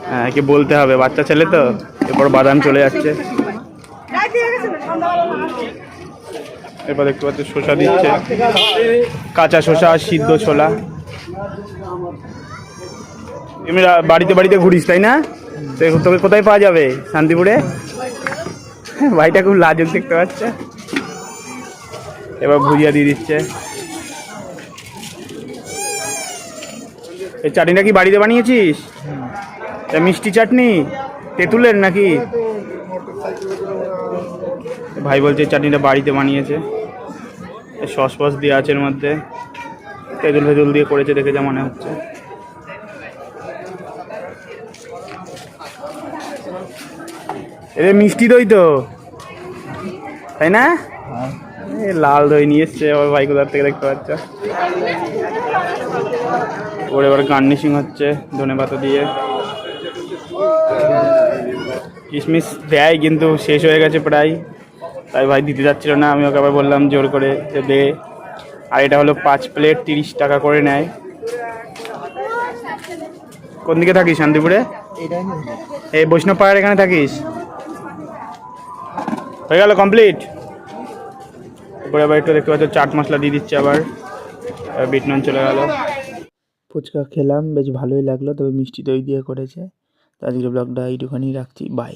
হ্যাঁ, কি বলতে হবে, বাচ্চা ছেলে তো। এরপর বাদাম চলে যাচ্ছে। এরপর দেখতে পাচ্ছি শসা দিচ্ছে, কাঁচা শসা আর সিদ্ধ ছোলা। এমনি বাড়িতে বাড়িতে ঘুরিস তাই না? তোকে কোথায় পাওয়া যাবে? শান্তিপুরে? ভাইটা খুব লাজুক দেখতে পাচ্ছে। এবার ভুজিয়া দিয়ে দিচ্ছে। এই চাটনিটা কি বাড়িতে বানিয়েছিস? মিষ্টি চাটনি তেঁতুলের নাকি? ভাই বলছে চাটনিটা বাড়িতে বানিয়েছে, সস ফস দিয়ে আছে এর মধ্যে, তেঁতুল ফেতুল দিয়ে করেছে দেখে যা মনে হচ্ছে। এরে মিষ্টি দই তো, তাই না? লাল দই নিয়ে এসছে আমার ভাই কোথার থেকে দেখতে পাচ্ছ। ওর এবার গার্নিশিং হচ্ছে ধনেপাতা দিয়ে। কিশমিশ দেয় কিন্তু শেষ হয়ে গেছে প্রায়, তাই ভাই দিতে যাচ্ছিল না। আমি ওকে আবার বললাম জোর করে যে দে। আর এটা হলো 5 প্লেট 30 টাকা করে নেয়। কোন দিকে থাকিস শান্তিপুরে? এই বৈষ্ণব পাড়ার এখানে থাকিস? হয়ে গেল কমপ্লিট। এরপরে আবার একটু দেখতে পাচ্ছ চাট মশলা দিয়ে দিচ্ছে, আবার বিট নুন চলে গেল। ফুচকা খেলাম, বেশ ভালোই লাগলো, তবে মিষ্টি দই দিয়ে করেছে। তো আজকের ব্লগটা এইটুখানি রাখছি, বাই।